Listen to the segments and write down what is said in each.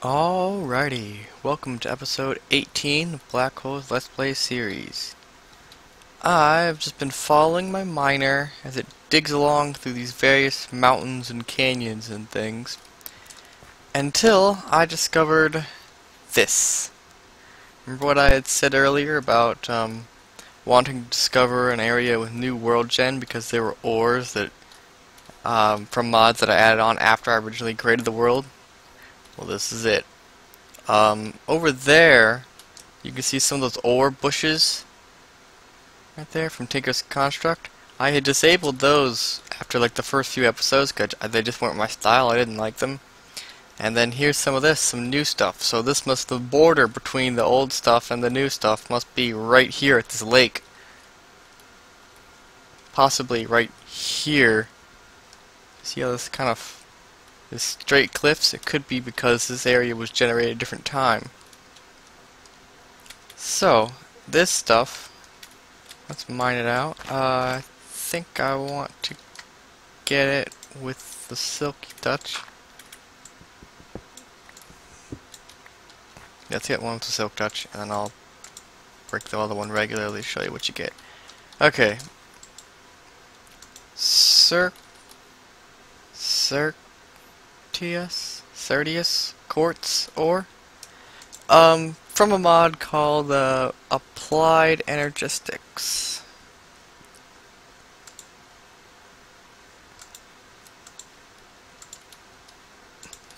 Alrighty, welcome to episode 18 of Black Hole's Let's Play series. I've just been following my miner as it digs along through these various mountains and canyons and things until I discovered this. Remember what I had said earlier about wanting to discover an area with new world gen because there were ores that from mods that I added on after I originally created the world? Well, this is it. Over there, you can see some of those ore bushes right there from Tinker's Construct. I had disabled those after like the first few episodes because they just weren't my style. I didn't like them. And then here's some of this, some new stuff. So this must, the border between the old stuff and the new stuff must be right here at this lake. Possibly right here. See how this kind of this straight cliffs? It could be because this area was generated at a different time. So, this stuff, let's mine it out. I think I want to get it with the silky touch. Let's get one with the silk touch, and then I'll break the other one regularly to show you what you get. Okay. Certius Quartz ore from a mod called Applied Energistics.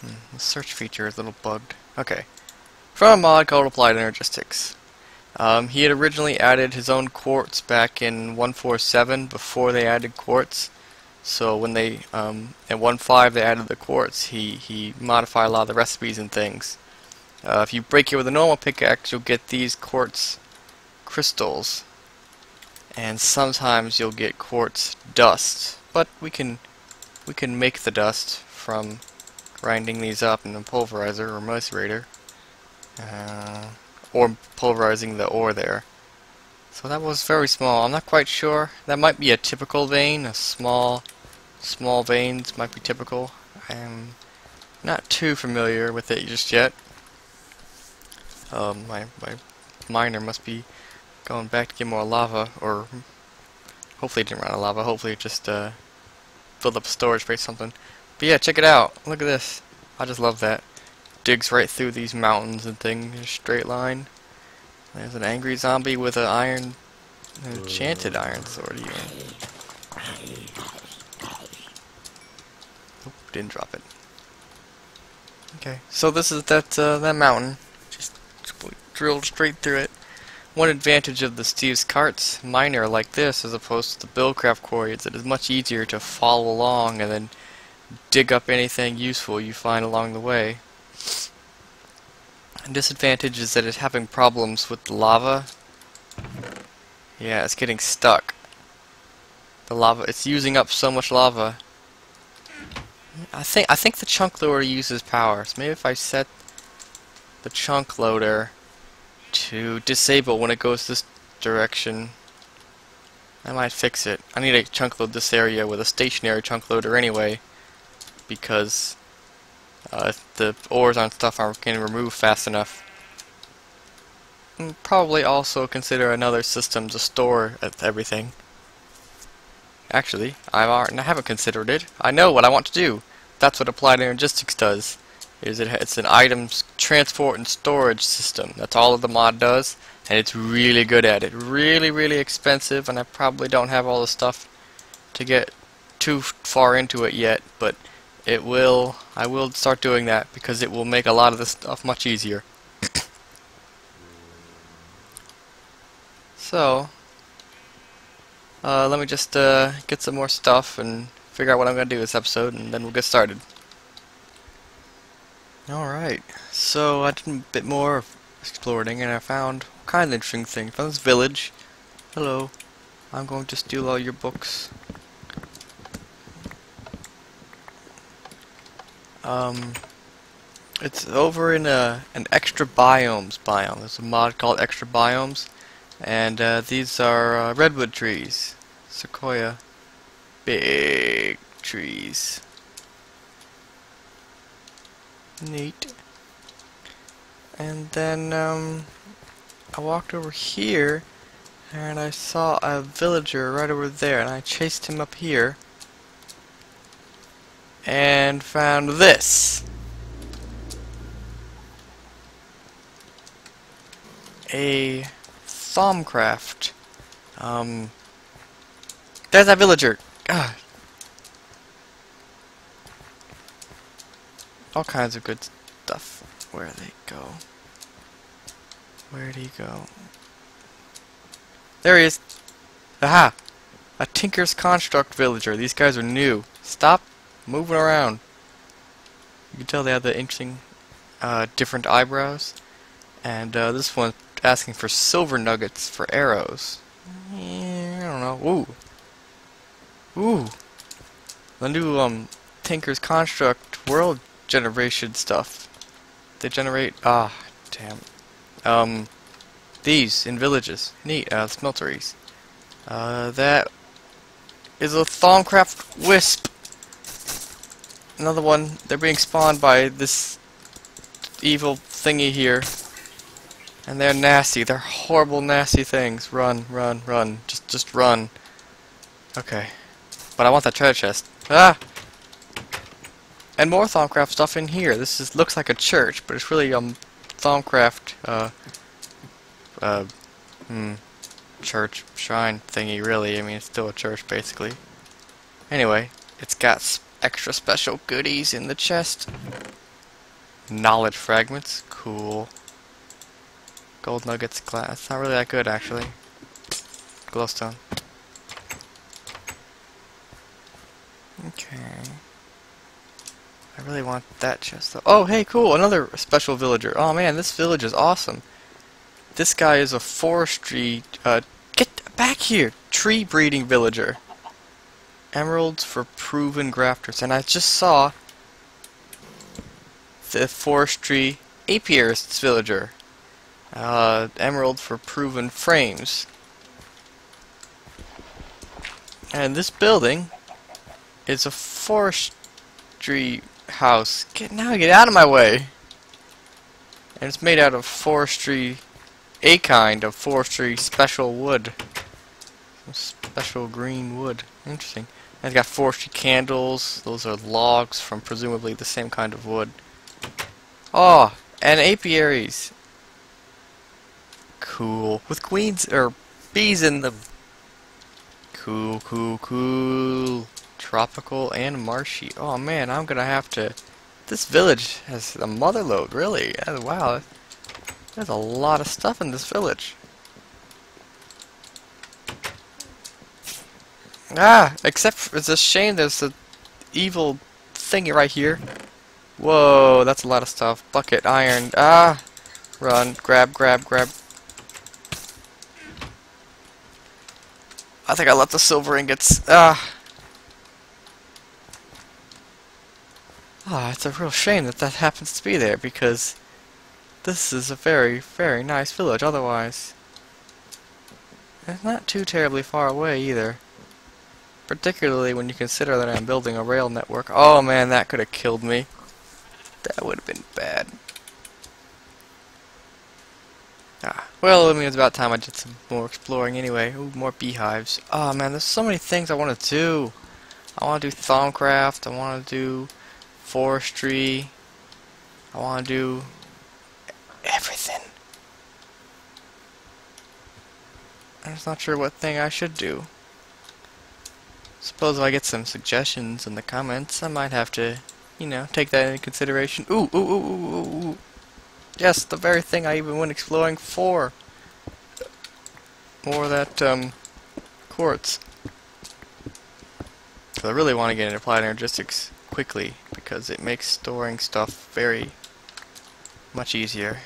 The search feature is a little bugged. Okay, from a mod called Applied Energistics. He had originally added his own quartz back in 1.4.7 before they added quartz. So when they, at 1.5 they added the quartz, he modified a lot of the recipes and things. If you break it with a normal pickaxe, you'll get these quartz crystals. And sometimes you'll get quartz dust. But we can make the dust from grinding these up in a pulverizer or macerator. Or pulverizing the ore there. So that was very small. I'm not quite sure. That might be a typical vein, a small veins might be typical. I'm not too familiar with it just yet. My miner must be going back to get more lava, or hopefully it didn't run out of lava. Hopefully it just filled up storage space or something. But yeah, check it out. Look at this. I just love that. Digs right through these mountains and things in a straight line. There's an angry zombie with an enchanted iron sword even. Didn't drop it. Okay, so this is that mountain. Just drilled straight through it. One advantage of the Steve's Quartz miner like this, as opposed to the Buildcraft quarry, is that it's much easier to follow along and then dig up anything useful you find along the way. And disadvantage is that it's having problems with the lava. Yeah, it's getting stuck. The lava, it's using up so much lava. I think the chunk loader uses power, so maybe if I set the chunk loader to disable when it goes this direction, I might fix it. I need to chunk load this area with a stationary chunk loader anyway, because the ores on stuff aren't getting removed fast enough. And probably also consider another system to store everything. Actually, I haven't considered it. I know what I want to do. That's what Applied Energistics does. It's an items transport and storage system. That's all the mod does, and it's really good at it. Really, really expensive, and I probably don't have all the stuff to get too far into it yet, but I will start doing that because it will make a lot of this stuff much easier. So, let me just get some more stuff and figure out what I'm going to do this episode, and then we'll get started. Alright, so I did a bit more of exploring, and I found kind of interesting things. I found this village. Hello. I'm going to steal all your books. It's over in an extra biomes biome. There's a mod called Extra Biomes, and these are redwood trees. Sequoia. Big trees. Neat. And then I walked over here and I saw a villager right over there, and I chased him up here and found this. A Thaumcraft. There's that villager. Ah. All kinds of good stuff. Where'd they go? Where'd he go? There he is. Aha! A Tinker's Construct villager. These guys are new. Stop moving around. You can tell they have the interesting, different eyebrows. And this one's asking for silver nuggets for arrows. Yeah, I don't know. Ooh. Ooh. The new, Tinker's Construct world generation stuff. They generate, damn. These in villages. Neat, smelteries. That is a Thaumcraft Wisp. Another one. They're being spawned by this evil thingy here. And they're nasty. They're horrible, nasty things. Run, run, run. Just run. Okay. But I want that treasure chest. Ah! And more Thaumcraft stuff in here. This looks like a church, but it's really, Thaumcraft, church shrine thingy, really. I mean, it's still a church, basically. Anyway, it's got extra special goodies in the chest. Knowledge fragments. Cool. Gold nuggets, glass. It's not really that good, actually. Glowstone. Okay. I really want that chest, though. Oh, hey, cool! Another special villager. Oh, man, this village is awesome. This guy is a forestry, get back here! Tree breeding villager. Emeralds for proven grafters. And I just saw the forestry apiarist villager. Emerald for proven frames. And this building is a forestry house. Get out of my way! And it's made out of forestry, a kind of forestry special wood. Some special green wood. Interesting. And it's got forestry candles. Those are logs from presumably the same kind of wood. Oh, and apiaries. Cool. With queens, or bees in them. Cool, cool, cool. Tropical and marshy. Oh man, I'm gonna have to... This village has a motherlode, really. Wow. There's a lot of stuff in this village. Ah! Except for, it's a shame there's an evil thingy right here. Whoa, that's a lot of stuff. Bucket, iron. Ah! Run. Grab, grab, grab. I think I left the silver ingots. Ah! Ah, it's a real shame that that happens to be there, because this is a very, very nice village otherwise. It's not too terribly far away either. Particularly when you consider that I'm building a rail network. Oh man, that could have killed me. That would have been bad. Ah, well, I mean, it's about time I did some more exploring anyway. Ooh, more beehives. Oh man, there's so many things I want to do. I want to do Thaumcraft. I want to do forestry. I want to do everything. I'm just not sure what thing I should do. Suppose if I get some suggestions in the comments, I might have to, you know, take that into consideration. Ooh, ooh, ooh, ooh, ooh, ooh. Yes, the very thing I even went exploring for. More of that, quartz. So I really want to get into applied energistics quickly, because it makes storing stuff very much easier.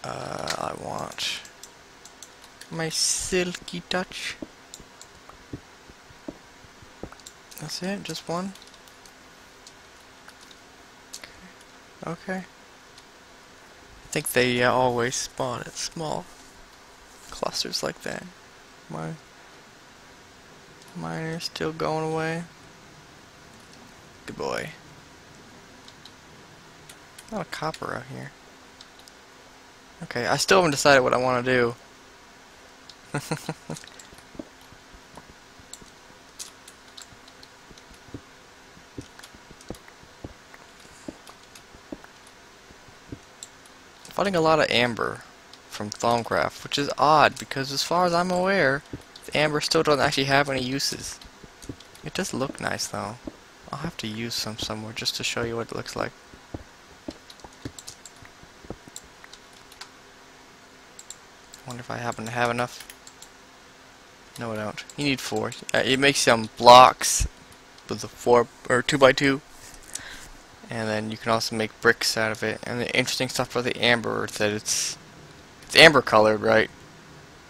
I want my silky touch. That's it? Just one? Okay. I think they always spawn at small clusters like that. Mine are still going away. Good boy. A lot of copper out here. Okay, I still haven't decided what I want to do. Finding a lot of amber from Thaumcraft, which is odd because as far as I'm aware, the amber still doesn't actually have any uses. It does look nice though. I'll have to use some somewhere just to show you what it looks like. Wonder if I happen to have enough. No, I don't. You need 4. It makes some blocks with a 4 or 2x2, and then you can also make bricks out of it. And the interesting stuff about the amber is that it's amber colored, right?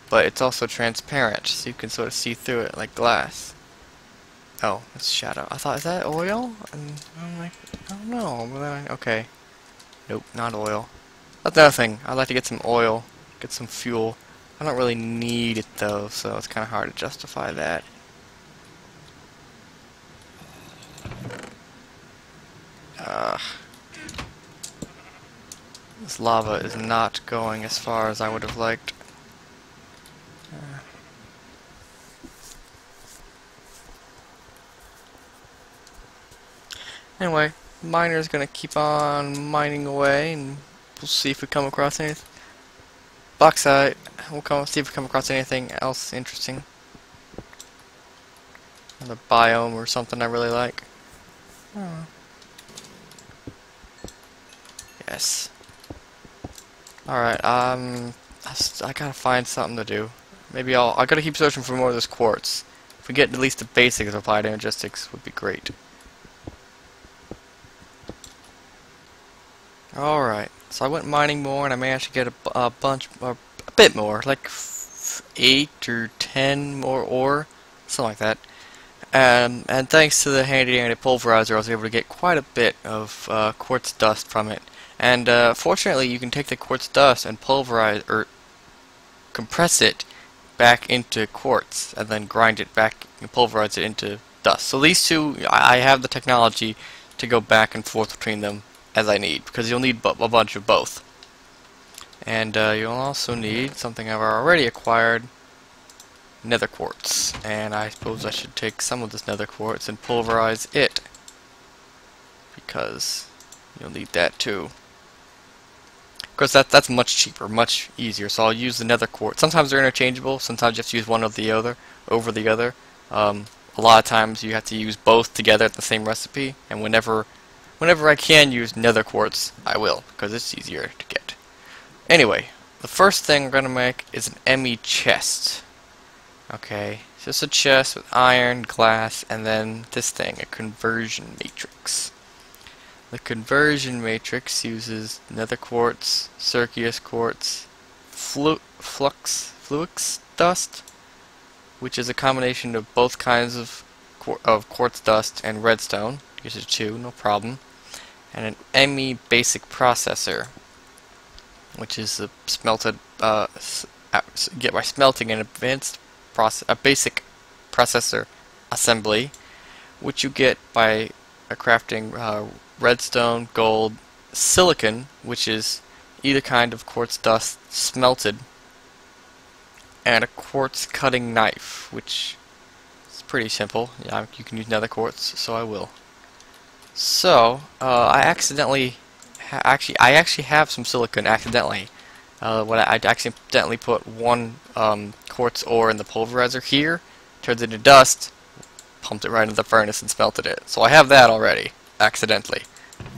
But it's also transparent, so you can sort of see through it like glass. Oh, it's shadow. I thought, is that oil? And I'm like, I don't know. But then okay. Nope, not oil. That's another thing. I'd like to get some oil, get some fuel. I don't really need it though, so it's kind of hard to justify that. This lava is not going as far as I would have liked. Anyway, miner's gonna keep on mining away, and we'll see if we come across anything. Bauxite. We'll see if we come across anything else interesting. Another biome or something I really like. Oh. Yes. Alright, I gotta find something to do. Maybe I gotta keep searching for more of this quartz. If we get at least the basics of applied energistics, would be great. Alright, so I went mining more and I managed to get a bit more, like 8 or 10 more ore, something like that. And thanks to the handy dandy pulverizer, I was able to get quite a bit of quartz dust from it. And fortunately, you can take the quartz dust and pulverize or compress it back into quartz, and then grind it back and pulverize it into dust. So these two, I have the technology to go back and forth between them as I need, because you'll need a bunch of both. And you'll also need something I've already acquired, nether quartz. And I suppose I should take some of this nether quartz and pulverize it, because you'll need that too. Of course, that's much cheaper, much easier. So I'll use the nether quartz. Sometimes they're interchangeable. Sometimes you have to use one of the other over the other. A lot of times you have to use both together at the same recipe. And whenever I can use nether quartz, I will, because it's easier to get. Anyway, the first thing we're gonna make is an ME chest. Okay, so it's a chest with iron, glass, and then this thing, a conversion matrix. The conversion matrix uses nether quartz, circular quartz, fluix dust, which is a combination of both kinds of quartz dust and redstone. Uses 2, no problem. And an ME basic processor, which is a smelted get by smelting an a basic processor assembly, which you get by crafting redstone, gold, silicon, which is either kind of quartz dust smelted, and a quartz cutting knife, which is pretty simple. Yeah, you can use nether quartz, so I will. So I accidentally I actually have some silicon accidentally. I accidentally put one quartz ore in the pulverizer here, turned it into dust, pumped it right into the furnace and smelted it. So I have that already, accidentally.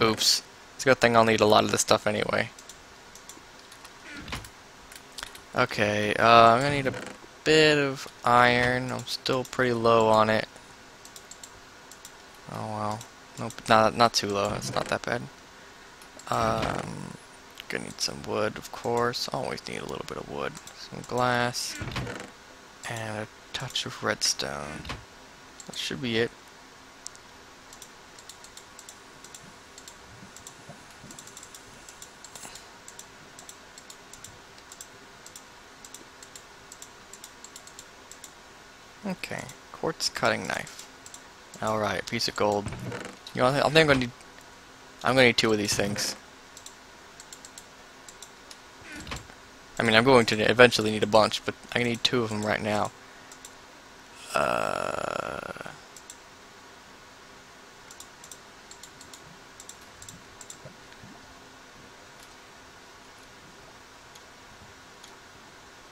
Oops. It's a good thing I'll need a lot of this stuff anyway. Okay, I'm gonna need a bit of iron. I'm still pretty low on it. Oh well. Nope, not too low. It's not that bad. Gonna need some wood, of course. Always need a little bit of wood. Some glass. And a touch of redstone. That should be it. Okay, quartz cutting knife. Alright, piece of gold. You know, I think I'm gonna need 2 of these things. I mean, I'm going to eventually need a bunch, but I need 2 of them right now.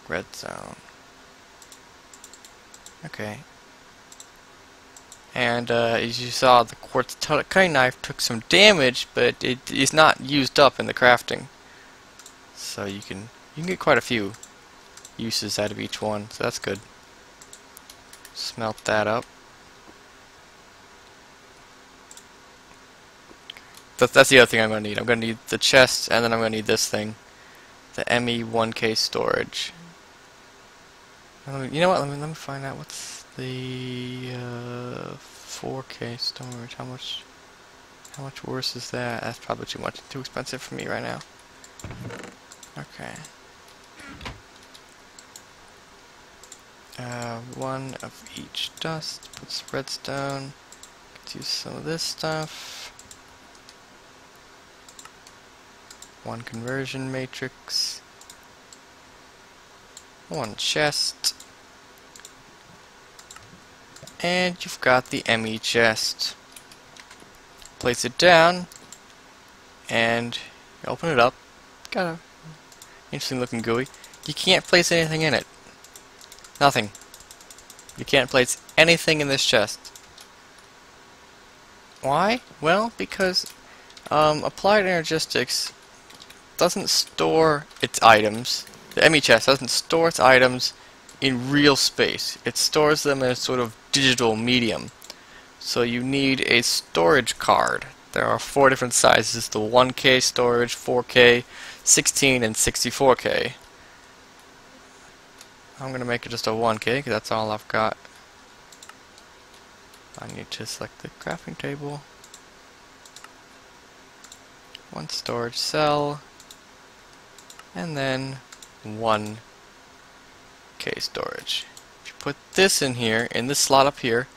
Red zone. Okay. And as you saw, the quartz cutting knife took some damage, but it is not used up in the crafting. So you can get quite a few uses out of each one, so that's good. Smelt that up. That's the other thing I'm going to need. I'm going to need the chest, and then I'm going to need this thing. The ME 1K storage. You know what, let me find out what's the 4K storage. How much worse is that? That's probably too expensive for me right now. Okay. 1 of each dust. Put some redstone. Let's use some of this stuff. 1 conversion matrix. 1 chest. And you've got the ME chest. Place it down, and open it up. Got a interesting looking GUI. You can't place anything in it. Nothing. You can't place anything in this chest. Why? Well, because Applied Energistics doesn't store its items. The ME chest doesn't store its items in real space. It stores them in a sort of digital medium. So you need a storage card. There are 4 different sizes: the 1K storage, 4K, 16, and 64K. I'm going to make it just a 1K because that's all I've got. I need to select the crafting table. 1 storage cell. And then 1K storage. If you put this in here, in this slot up here,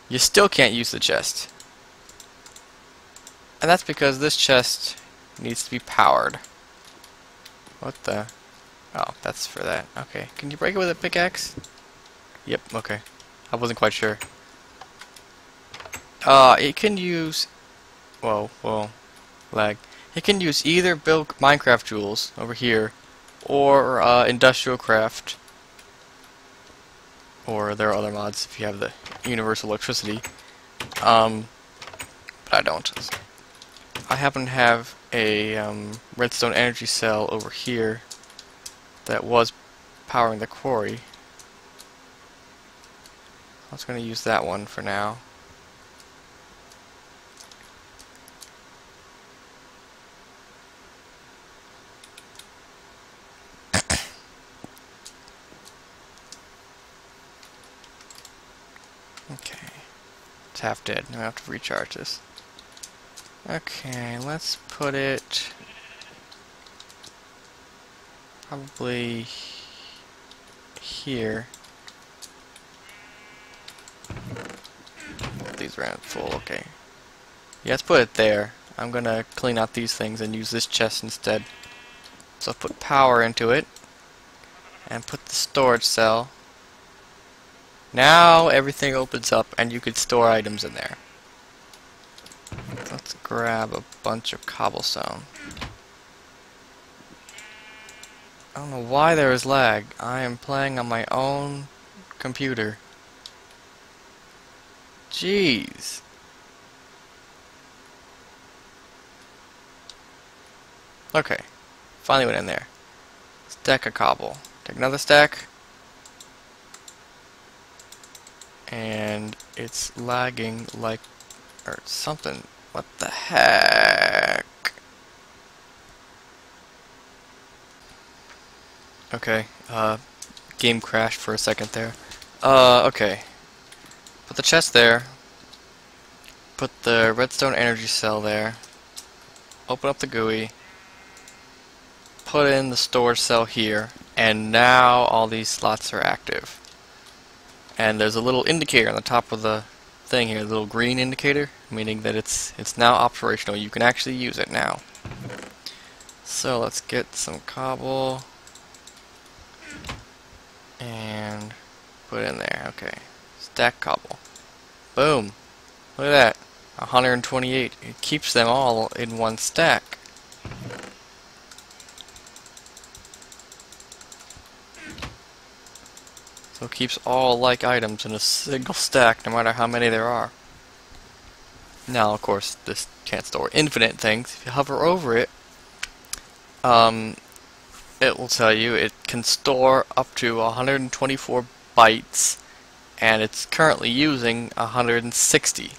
you still can't use the chest. And that's because this chest needs to be powered. What the? Oh, that's for that. Okay. Can you break it with a pickaxe? Yep, okay. I wasn't quite sure. It can use... Whoa, lag. It can use either build Minecraft jewels over here, or industrial craft, or there are other mods if you have the universal electricity. But I don't. I happen to have a redstone energy cell over here that was powering the quarry. I was going to use that one for now. Okay, it's half dead. Now I have to recharge this. Okay, let's put it probably here. These ran full, okay. Yeah, let's put it there. I'm gonna clean out these things and use this chest instead. So I'll put power into it and put the storage cell. Now everything opens up and you can store items in there. Let's grab a bunch of cobblestone. I don't know why there is lag. I am playing on my own computer. Jeez. Okay. Finally went in there. Stack of cobble. Take another stack. And it's lagging like, or something. What the heck? Okay, game crashed for a second there. Okay. Put the chest there. Put the redstone energy cell there. Open up the GUI. Put in the storage cell here. And now all these slots are active. And there's a little indicator on the top of the thing here, a little green indicator, meaning that it's now operational. You can actually use it now. So let's get some cobble. And put in there. Okay. Stack cobble. Boom. Look at that. 128. It keeps them all in one stack. So it keeps all like items in a single stack, no matter how many there are. Now, of course, this can't store infinite things. If you hover over it, it will tell you it can store up to 124 bytes, and it's currently using 160.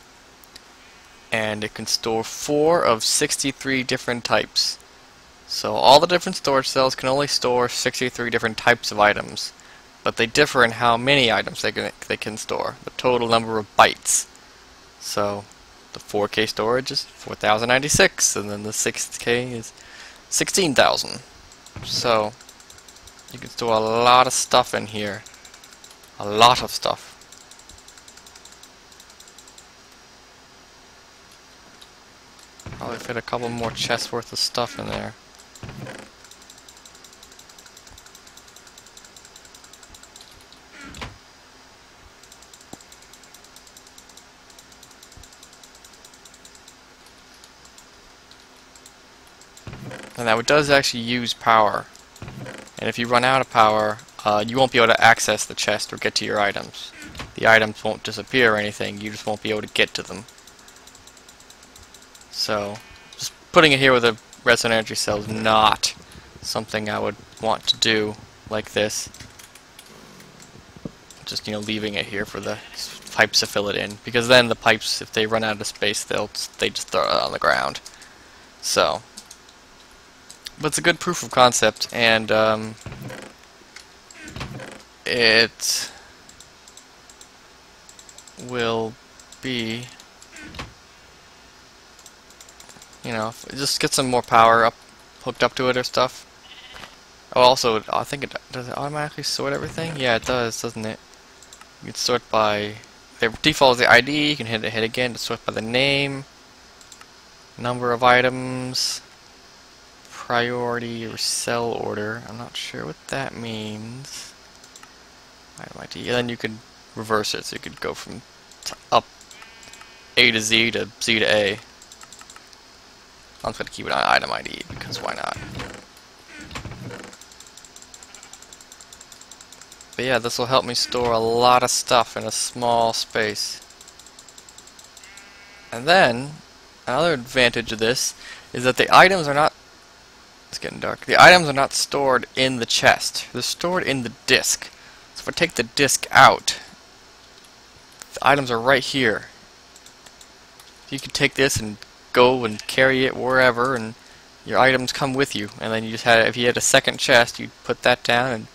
And it can store 4 of 63 different types. So all the different storage cells can only store 63 different types of items, but they differ in how many items they can store, the total number of bytes. So the 4K storage is 4096, and then the 6K is 16,000. So you can store a lot of stuff in here. A lot of stuff. Probably fit a couple more chests worth of stuff in there. And now it does actually use power. And if you run out of power, you won't be able to access the chest or get to your items. The items won't disappear or anything, you just won't be able to get to them. So, just putting it here with a redstone energy cell is not something I would want to do like this. Just, leaving it here for the pipes to fill it in. Because then the pipes, if they run out of space, they just throw it on the ground. So, but it's a good proof of concept, and it will be, just get some more power hooked up to it or stuff. Oh, also, I think does it automatically sort everything? Yeah, it does, doesn't it? You can sort by, the default is the ID, you can hit again to sort by the name, number of items, priority or cell order. I'm not sure what that means. Item ID. And then you could reverse it, so you could go from up A to Z to Z to A. I'm just going to keep it on item ID because why not? But yeah, this will help me store a lot of stuff in a small space. And then, another advantage of this is that the items are not, it's getting dark, the items are not stored in the chest. They're stored in the disk. So if I take the disk out, the items are right here. You can take this and go and carry it wherever, and your items come with you. And then you just if you had a second chest, you'd put that down and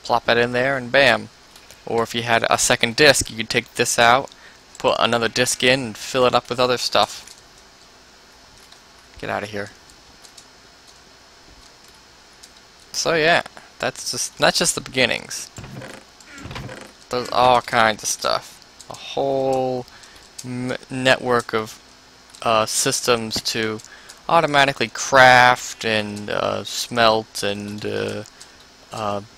plop it in there, and bam. Or if you had a second disk, you could take this out, put another disk in, and fill it up with other stuff. Get out of here. So yeah, that's just the beginnings. There's all kinds of stuff. A whole network of systems to automatically craft and smelt and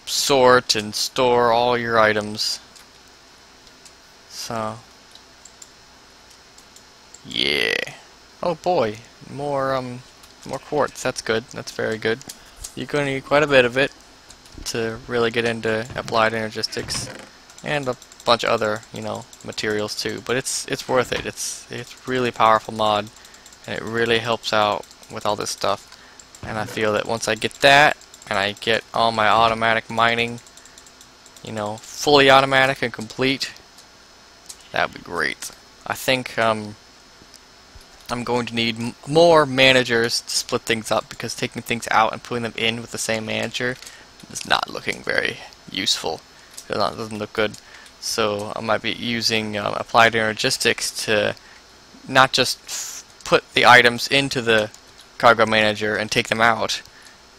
sort and store all your items. So yeah. Oh boy, more quartz. That's good. That's very good. You're going to need quite a bit of it to really get into applied energistics, and a bunch of other, materials too. But it's worth it. It's really powerful mod, and it really helps out with all this stuff. And I feel that once I get that, and I get all my automatic mining, fully automatic and complete, that would be great. I think I'm going to need more managers to split things up, because taking things out and putting them in with the same manager is not looking very useful. It doesn't look good. So I might be using applied energistics to not just put the items into the cargo manager and take them out,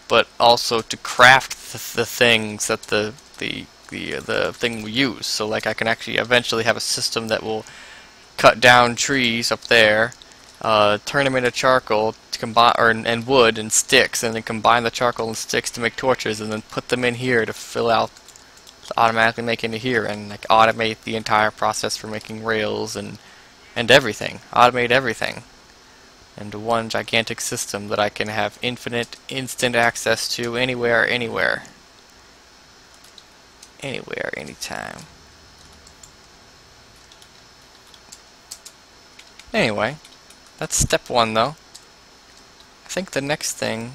but also to craft the things that the thing will use. So like I can actually eventually have a system that will cut down trees up there, turn them into charcoal to combine, and wood and sticks, and then combine the charcoal and sticks to make torches, and then put them in here to fill out to automatically make into here and like automate the entire process for making rails and everything. Automate everything into one gigantic system that I can have infinite, instant access to anywhere, anywhere. Anywhere, anytime. Anyway, that's step one though. I think the next thing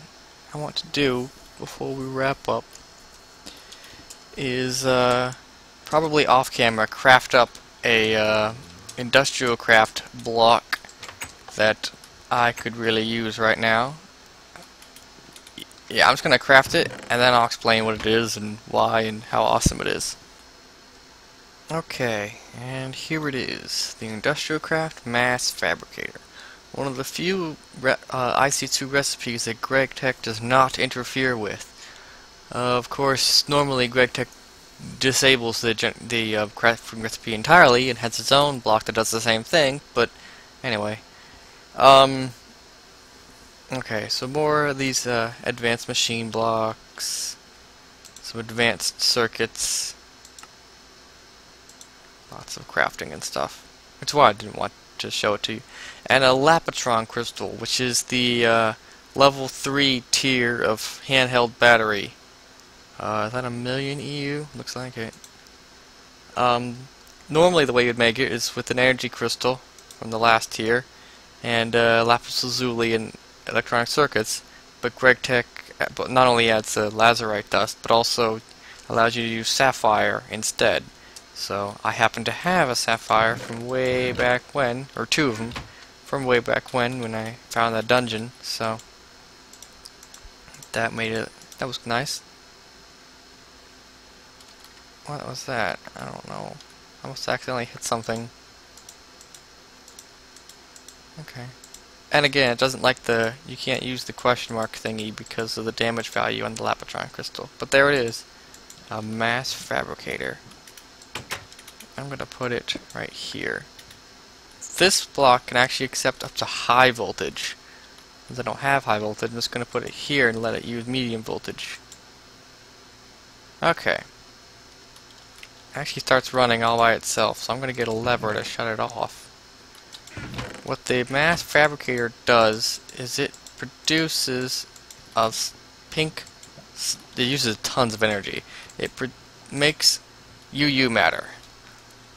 I want to do before we wrap up is probably off camera craft up a industrial craft block that I could really use right now. Yeah, I'm just gonna craft it and then I'll explain what it is and why and how awesome it is. Okay, and here it is, the Industrial Craft Mass Fabricator. One of the few IC2 recipes that GregTech does not interfere with. Of course, normally GregTech disables the crafting recipe entirely and has its own block that does the same thing, but anyway. Okay, so more of these advanced machine blocks, some advanced circuits, lots of crafting and stuff. That's why I didn't want to show it to you. And a Lapotron crystal, which is the level 3 tier of handheld battery. Is that 1,000,000 EU? Looks like it. Normally the way you'd make it is with an energy crystal from the last tier, and lapis lazuli and electronic circuits, but GregTech not only adds lazurite dust, but also allows you to use sapphire instead. So I happen to have a sapphire from way back when, or two of them, from way back when I found that dungeon, so that made it, that was nice. What was that? I don't know. I must accidentally hit something. Okay. And again, it doesn't like you can't use the question mark thingy because of the damage value on the Lapotron crystal. But there it is. A mass fabricator. I'm going to put it right here. This block can actually accept up to high voltage. Since I don't have high voltage, I'm just going to put it here and let it use medium voltage. Okay. It actually starts running all by itself, so I'm going to get a lever to shut it off. What the mass fabricator does is it produces a pink, it uses tons of energy. It makes UU matter.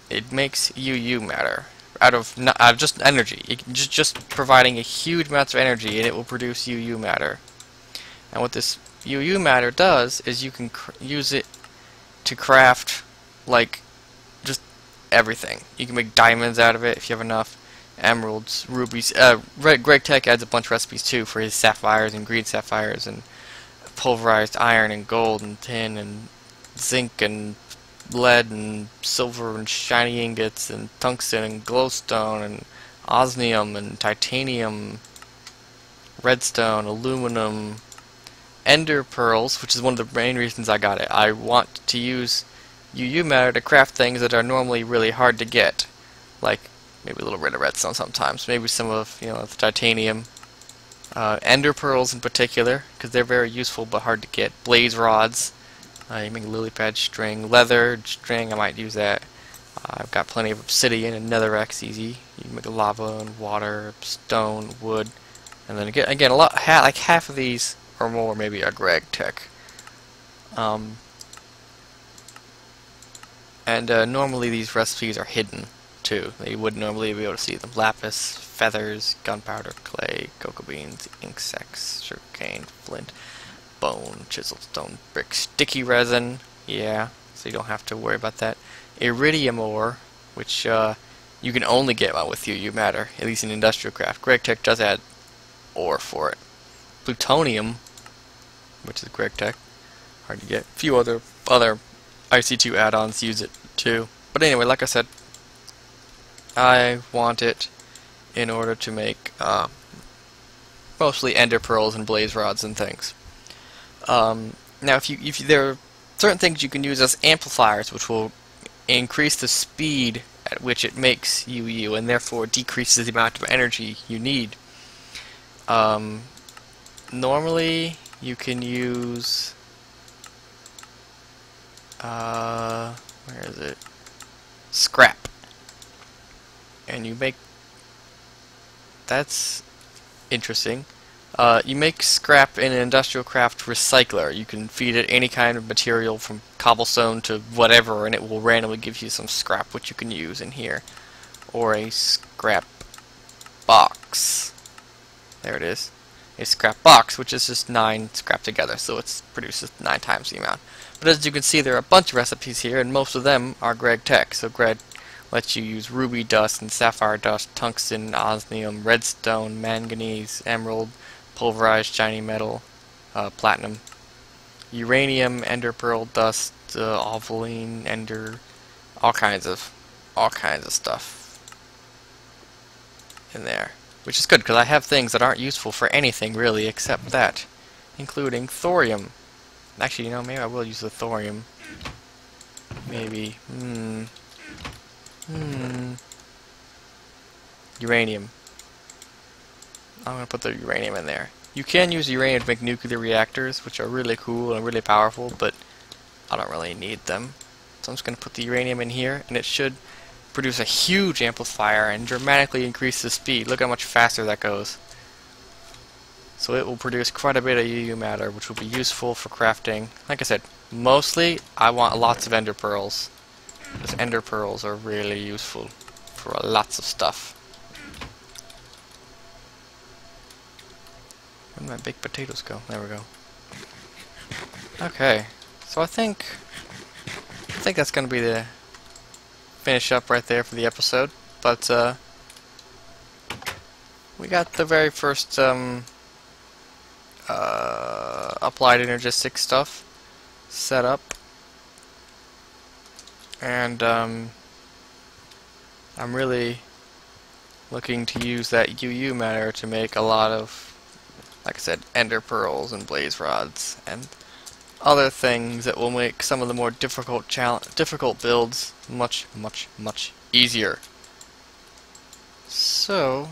It makes UU matter out of just energy. Just providing a huge amount of energy, and it will produce UU matter. And what this UU matter does is you can use it to craft like just everything. You can make diamonds out of it if you have enough. Emeralds, rubies. GregTech adds a bunch of recipes too for his sapphires and green sapphires and pulverized iron and gold and tin and zinc and lead and silver and shiny ingots and tungsten and glowstone and osmium and titanium, redstone, aluminum, ender pearls, which is one of the main reasons I got it. I want to use UU matter to craft things that are normally really hard to get, like maybe a little bit of redstone sometimes, maybe some of the titanium, ender pearls in particular, because they're very useful but hard to get. Blaze rods, you make lily pad string, leather string, I might use that. I've got plenty of obsidian and netherrack's easy. You can make lava and water, stone, wood, and then again a lot, like half of these or more maybe are GregTech. And normally these recipes are hidden too. You wouldn't normally be able to see them. Lapis, feathers, gunpowder, clay, cocoa beans, insects, sugarcane, flint, bone, chiseled stone, brick, sticky resin. Yeah, so you don't have to worry about that. Iridium ore, which you can only get with UU matter, at least in industrial craft. GregTech does add ore for it. Plutonium, which is GregTech, hard to get. A few other IC2 add-ons use it too. But anyway, like I said, I want it in order to make mostly ender pearls and blaze rods and things. Now, if there are certain things you can use as amplifiers, which will increase the speed at which it makes UU, and therefore decreases the amount of energy you need. Normally, you can use where is it? Scrap. And you make... That's interesting. You make scrap in an industrial craft recycler. You can feed it any kind of material from cobblestone to whatever, and it will randomly give you some scrap which you can use in here. Or a scrap box. There it is. A scrap box, which is just 9 scrap together, so it produces 9 times the amount. But as you can see, there are a bunch of recipes here, and most of them are Greg Tech. So Greg lets you use ruby dust and sapphire dust, tungsten, osmium, redstone, manganese, emerald, pulverized shiny metal, platinum, uranium, ender pearl dust, ovaline, ender, all kinds of stuff in there. Which is good, because I have things that aren't useful for anything, really, except that. Including thorium. Actually, you know, maybe I will use the thorium. Maybe. Uranium. I'm going to put the uranium in there. You can use uranium to make nuclear reactors, which are really cool and really powerful, but I don't really need them. So I'm just going to put the uranium in here, and it should produce a huge amplifier and dramatically increase the speed. Look how much faster that goes. So it will produce quite a bit of UU matter, which will be useful for crafting. Like I said, mostly I want lots of ender pearls, because ender pearls are really useful for lots of stuff. Where did my baked potatoes go? There we go. Okay, so I think that's going to be the finish up right there for the episode. But we got the very first applied energistic stuff set up, and I'm really looking to use that UU matter to make a lot of, like I said, ender pearls and blaze rods and other things that will make some of the more difficult builds much easier. So,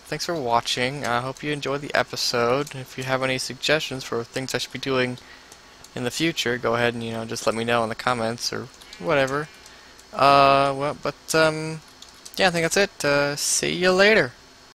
thanks for watching. I hope you enjoyed the episode. If you have any suggestions for things I should be doing in the future, go ahead and, you know, just let me know in the comments or whatever. Yeah, I think that's it. See you later.